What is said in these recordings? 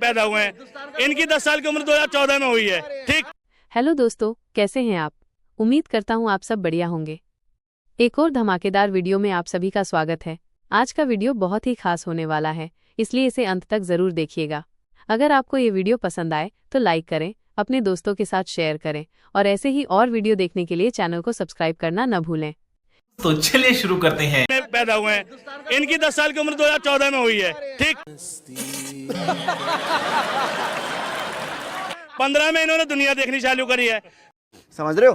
पैदा हुए हैं। इनकी 10 साल की उम्र 2014 में हुई है। ठीक। हेलो दोस्तों, कैसे हैं आप? उम्मीद करता हूँ आप सब बढ़िया होंगे। एक और धमाकेदार वीडियो में आप सभी का स्वागत है। आज का वीडियो बहुत ही खास होने वाला है, इसलिए इसे अंत तक जरूर देखिएगा। अगर आपको ये वीडियो पसंद आए तो लाइक करें, अपने दोस्तों के साथ शेयर करें और ऐसे ही और वीडियो देखने के लिए चैनल को सब्सक्राइब करना न भूलें। तो चलिए शुरू करते हैं। पैदा हुए हैं। इनकी 10 साल की उम्र 2014 में हुई है। ठीक। 15 में इन्होंने दुनिया देखनी चालू करी है। समझ रहे हो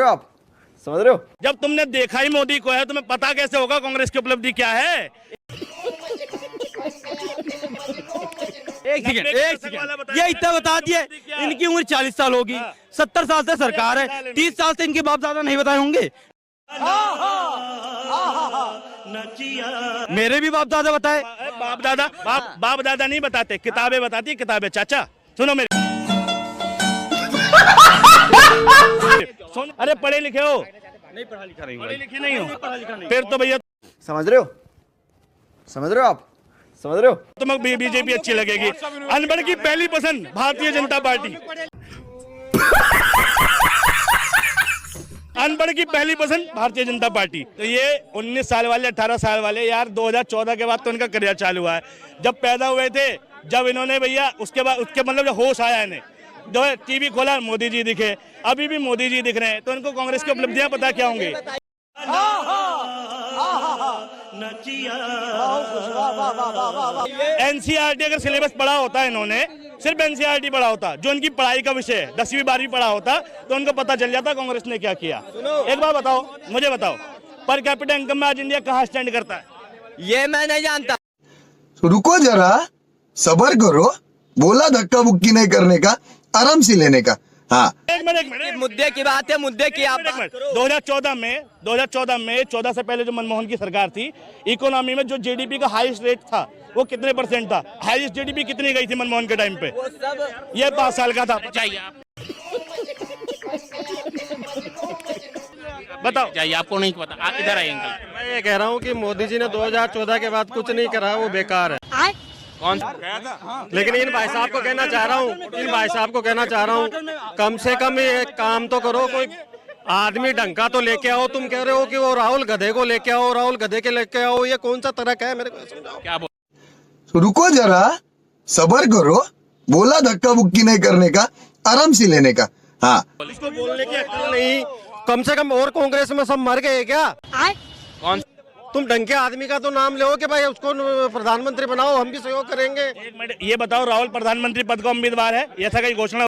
आप? समझ रहे हो? जब तुमने देखा ही मोदी को है, तुम्हें पता कैसे होगा कांग्रेस की उपलब्धि क्या है? एक सेकंड ये इतना बता दिया। इनकी उम्र 40 साल होगी। 70 साल से सरकार है। 30 साल से इनके बाप दादा नहीं बताए होंगे। मेरे भी बाप दादा बताए। बाप दादा नहीं बताते, किताबें बताती है, किताबें। चाचा सुनो मेरे। सुन, अरे पढ़े लिखे हो? नहीं पढ़ा लिखा नहीं। पढ़े लिखे नहीं हो? फिर तो भैया समझ रहे हो आप? समझ रहे हो? तुम्हें बीजेपी अच्छी लगेगी। अनपढ़ की पहली पसंद भारतीय जनता पार्टी। अनपढ़ की पहली पसंद भारतीय जनता पार्टी। तो ये 19 साल वाले, 18 साल वाले यार, 2014 के बाद तो इनका करियर चालू हुआ है। जब पैदा हुए थे, जब इन्होंने भैया उसके बाद मतलब जब होश आया इन्हें, जो टीवी खोला मोदी जी दिखे, अभी भी मोदी जी दिख रहे हैं, तो इनको कांग्रेस की उपलब्धियां पता क्या होंगी? एनसीईआरटी अगर सिलेबस पढ़ा होता है इन्होंने, सिर्फ एनसीईआरटी पढ़ा होता, जो इनकी पढ़ाई का विषय है, 10वीं 12वीं पढ़ा होता, तो उनको पता चल जाता कांग्रेस ने क्या किया। एक बार बताओ, मुझे बताओ, पर कैपिटा इनकम में आज इंडिया कहाँ स्टैंड करता है? ये मैं नहीं जानता। रुको जरा, सबर करो। बोला धक्का बुक्की नहीं करने का, आराम से लेने का। हाँ, एक मिनट। मुद्दे की बात है, मुद्दे की आप बात करो। 2014 में 14 से पहले जो मनमोहन की सरकार थी, इकोनॉमी में जो जीडीपी का हाईएस्ट रेट था वो कितने % था? हाईएस्ट जीडीपी कितनी गई थी मनमोहन के टाइम पे? ये 5 साल का था। चाहिए बताओ। चाहिए आपको नहीं पता। आप इधर आइए अंकल। मैं ये कह रहा हूँ कि मोदी जी ने 2014 के बाद कुछ नहीं करा, वो बेकार है। कौन? लेकिन इन भाई साहब को कहना चाह रहा हूँ, कम से कम ये काम तो करो। कोई आदमी ढंग का तो लेके आओ। तुम कह रहे हो कि वो राहुल गधे को लेके आओ, राहुल गधे के लेके आओ। ये कौन सा तरक है, मेरे को समझाओ। क्या बोल? रुको जरा, सबर करो। बोला धक्का बुक्की नहीं करने का, आराम से लेने का। हाँ, इसको बोलने की अक्ल नहीं। कम से कम और कांग्रेस में सब मर गए क्या? कौन? तुम ढंग के आदमी का तो नाम लो कि भाई उसको प्रधानमंत्री बनाओ, हम भी सहयोग करेंगे। एक मिनट, ये बताओ, राहुल प्रधानमंत्री पद का उम्मीदवार है? ऐसा कहीं घोषणा?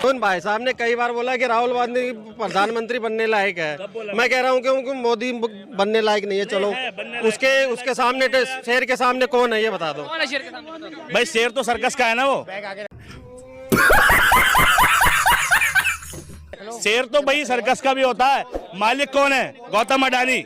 उन भाई साहब ने कई बार बोला कि राहुल गांधी प्रधानमंत्री बनने लायक है। मैं कह रहा हूँ कि मोदी बनने लायक नहीं है। चलो उसके सामने, शेर के सामने कौन है ये बता दो। भाई शेर तो सर्कस का है ना वो। शेर तो भाई सर्कस का भी होता है। मालिक कौन है? गौतम अडानी।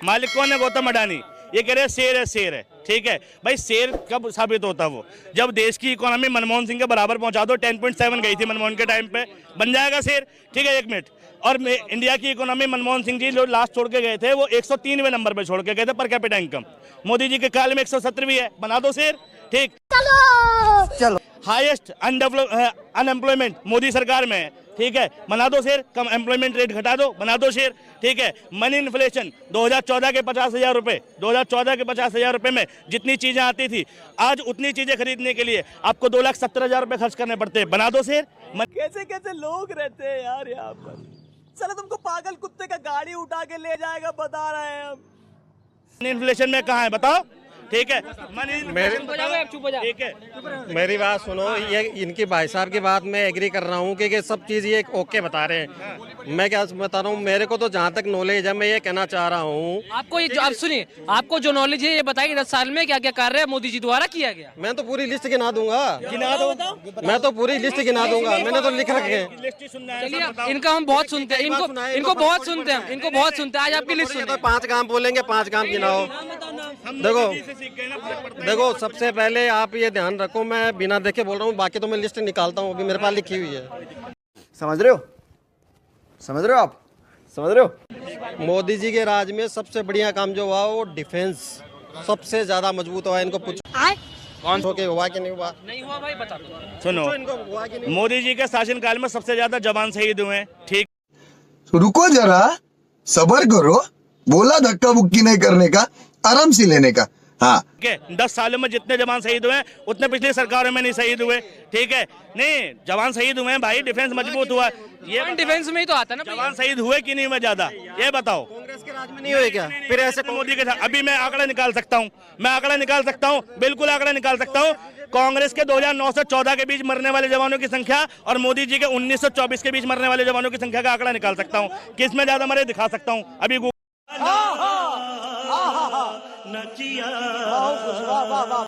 मालिक कौन है? गौतम अडानी। ये कह रहे हैं शेर है। ठीक है भाई, शेर कब साबित होता है? वो जब देश की इकोनॉमी मनमोहन सिंह के बराबर पहुंचा दो। 10.7 गई थी मनमोहन के टाइम पे, बन जाएगा शेर। ठीक है, 1 मिनट। और इंडिया की इकोनॉमी मनमोहन सिंह जी जो लास्ट छोड़ के गए थे, वो 103वें नंबर पे छोड़ के गए थे per capita income. Modi ji के काल में 117वीं है। बना दो शेर। ठीक, चलो। हाईएस्ट अनएम्प्लॉयमेंट मोदी सरकार में है। ठीक है, बना दो शेर। कम एम्प्लॉयमेंट रेट घटा दो, बना दो शेर। ठीक है, मनी इन्फ्लेशन 2014 के 50,000 रुपए, 2014 के 50,000 रुपए में जितनी चीजें आती थी, आज उतनी चीजें खरीदने के लिए आपको 2,70,000 रुपए खर्च करने पड़ते हैं। बना दो शेर। कैसे लोग रहते हैं यार यहाँ पर। चलो तुमको पागल कुत्ते का गाड़ी उठा के ले जाएगा, बता रहे हैं हम। मनी इन्फ्लेशन में कहाँ है बताओ? ठीक है, ठीक है, मेरी बात सुनो। ये इनकी भाई साहब की बात मैं एग्री कर रहा हूँ कि सब चीज़ ये ओके बता रहे हैं। मैं क्या बता रहा हूँ, मेरे को तो जहाँ तक नॉलेज है, मैं ये कहना चाह रहा हूँ। आपको ये आप सुनिए, आपको जो नॉलेज है ये बताइए, 10 साल में क्या क्या कार्य मोदी जी द्वारा किया गया? मैं तो पूरी लिस्ट गिना दूंगा। मैं तो पूरी लिस्ट गिना दूंगा, मैंने तो लिख रखे हैं। चलिए, इनका हम बहुत सुनते हैं, इनको बहुत सुनते हैं। आज आपकी लिस्ट सुनिए। 5 काम बोलेंगे, 5 काम गिनाओ। देखो सबसे पहले आप ये ध्यान रखो, मैं बिना देखे बोल रहा हूँ, बाकी तो मैं लिस्ट निकालता हूँ, अभी मेरे पास लिखी हुई है। समझ रहे हो आप? समझ रहे हो? मोदी जी के राज में सबसे बढ़िया काम जो हुआ वो डिफेंस सबसे ज्यादा मजबूत हुआ, इनको पूछो कौन के हुआ कि नहीं हुआ। नहीं हुआ भाई, बता दो। सुनो, इनको हुआ कि नहीं। मोदी जी के शासनकाल में सबसे ज्यादा जवान शहीद हुए हैं, ठीक रुको जरा, सबर करो, बोला धक्का बुक्की नहीं करने का, आराम से लेने का। हाँ, है। 10 सालों में जितने जवान शहीद हुए हैं उतने पिछली सरकारों में नहीं शहीद हुए, ठीक है। नहीं, जवान शहीद हुए हैं भाई, डिफेंस मजबूत हुआ। ये डिफेंस में ही तो आता है ना। जवान शहीद हुए कि नहीं हुए ज्यादा, ये बताओ। कांग्रेस के राज में नहीं हुए क्या? फिर ऐसे मोदी के साथ अभी मैं आंकड़ा निकाल सकता हूँ, बिल्कुल आंकड़ा निकाल सकता हूँ। कांग्रेस के 2009 से 14 के बीच मरने वाले जवानों की संख्या और मोदी जी के 1924 के बीच मरने वाले जवानों की संख्या का आंकड़ा निकाल सकता हूँ। किस में ज्यादा मरे दिखा सकता हूँ अभी।